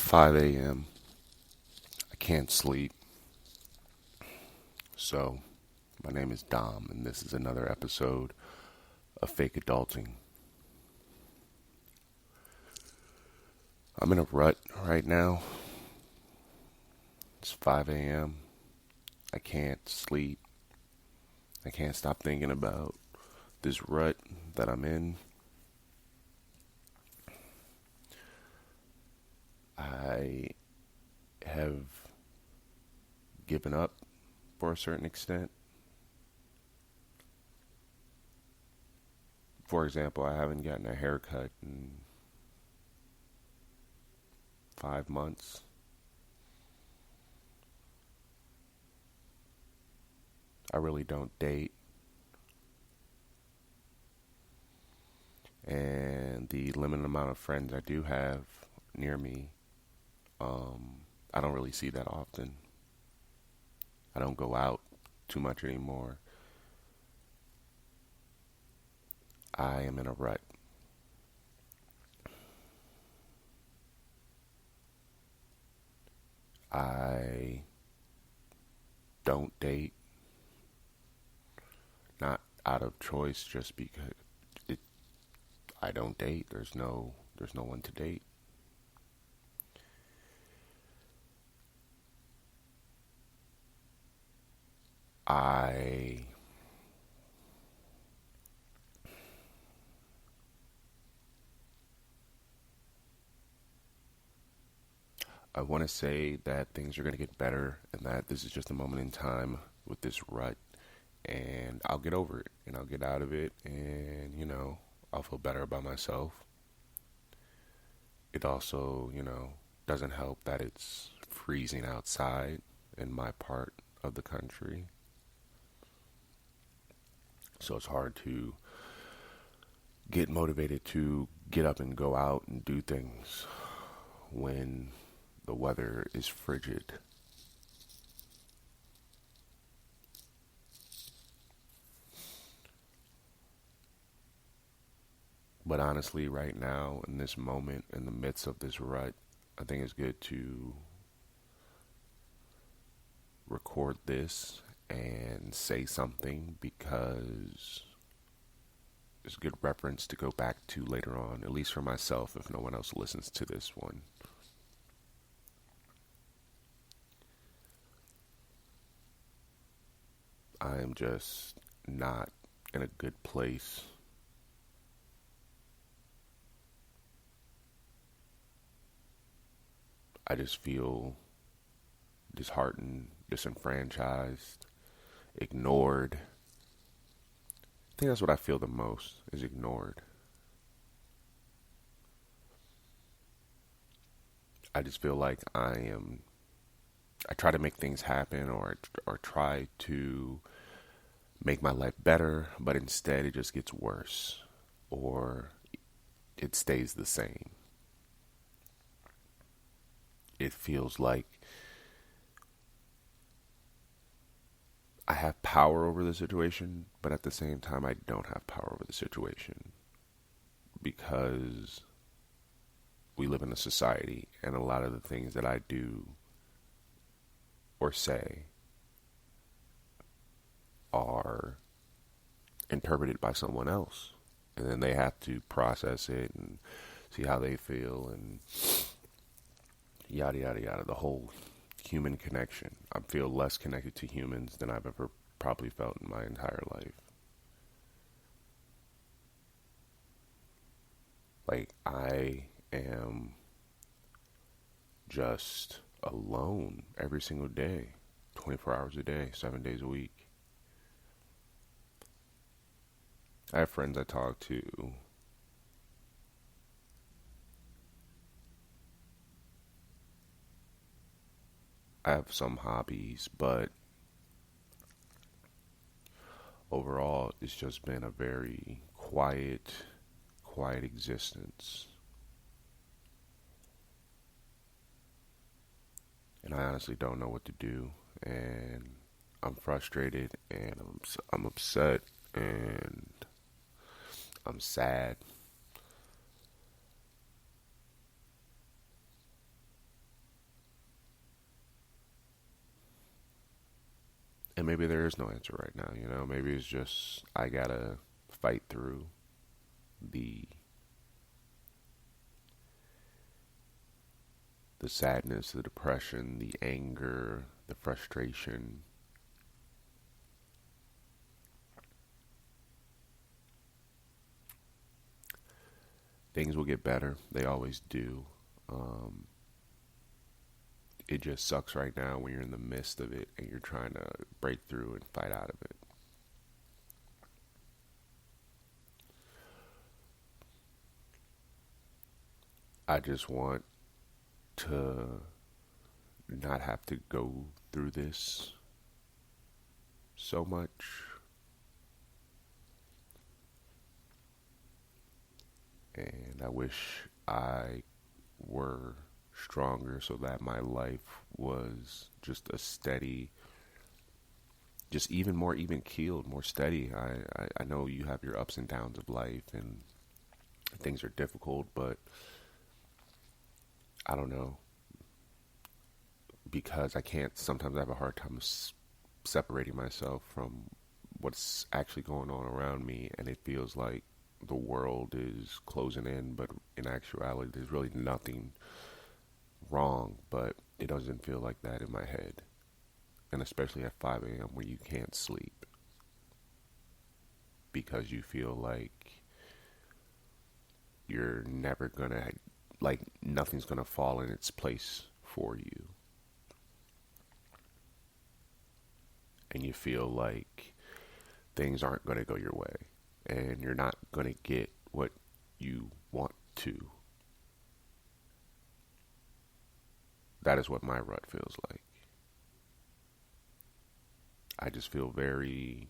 5 a.m. I can't sleep. So, my name is Dom, and this is another episode of Fake Adulting. I'm in a rut right now. It's 5 a.m. I can't sleep. I can't stop thinking about this rut that I'm in. I have given up for a certain extent. For example, I haven't gotten a haircut in 5 months. I really don't date. And the limited amount of friends I do have near me, I don't really see that often. I don't go out too much anymore. I am in a rut. I don't date, not out of choice, just because I don't date. There's no one to date. I I want to say that things are going to get better and that this is just a moment in time with this rut, and I'll get over it and I'll get out of it, and I'll feel better about myself. It also, doesn't help that it's freezing outside in my part of the country. So it's hard to get motivated to get up and go out and do things when the weather is frigid. But honestly, right now, in this moment, in the midst of this rut, I think it's good to record this and say something, because it's a good reference to go back to later on, at least for myself, if no one else listens to this one. I am just not in a good place. I just feel disheartened, disenfranchised, ignored. I think that's what I feel the most, is ignored. I just feel like I try to make things happen, or try to make my life better, but instead it just gets worse, or it stays the same. It feels like I have power over the situation, but at the same time I don't have power over the situation, because we live in a society, and a lot of the things that I do or say are interpreted by someone else, and then they have to process it and see how they feel, and yada yada yada, the whole human connection. I feel less connected to humans than I've ever probably felt in my entire life. Like, I am just alone every single day, 24 hours a day, 7 days a week. I have friends I talk to. I have some hobbies, but overall, it's just been a very quiet existence. And I honestly don't know what to do. And I'm frustrated, and I'm upset, and I'm sad. And maybe there is no answer right now, you know? Maybe it's just I gotta fight through the sadness, the depression, the anger, the frustration. Things will get better. They always do. Um, it just sucks right now when you're in the midst of it and you're trying to break through and fight out of it. I just want to not have to go through this so much. And I wish I were stronger so that my life was just a steady, just even more even keeled, more steady. I know you have your ups and downs of life and things are difficult, but I don't know, because I can't, sometimes I have a hard time separating myself from what's actually going on around me, and it feels like the world is closing in, but in actuality, there's really nothing wrong, but it doesn't feel like that in my head. And especially at 5 a.m. where you can't sleep because you feel like you're never gonna, like, nothing's gonna fall in its place for you. And you feel like things aren't gonna go your way and you're not gonna get what you want to. That is what my rut feels like. I just feel very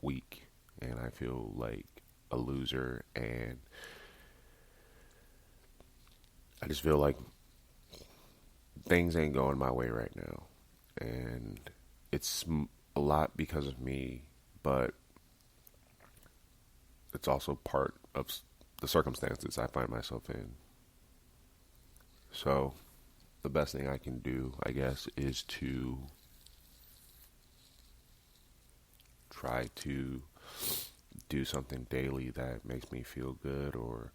weak and I feel like a loser, and I just feel like things ain't going my way right now. And it's a lot because of me, but it's also part of the circumstances I find myself in. So the best thing I can do, I guess, is to try to do something daily that makes me feel good or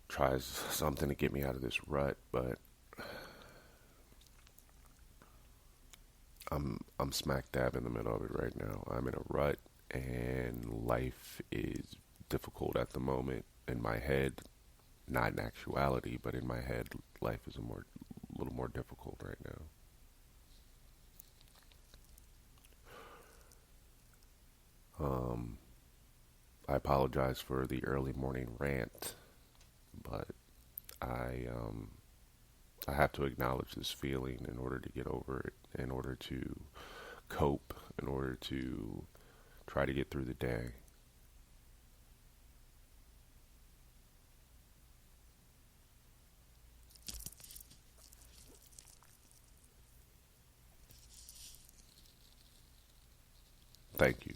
tries something to get me out of this rut. But I'm smack dab in the middle of it right now. I'm in a rut and life is difficult at the moment in my head. Not in actuality, but in my head, life is a little more difficult right now. Um, I apologize for the early morning rant, but I I have to acknowledge this feeling in order to get over it, in order to cope, in order to try to get through the day. Thank you.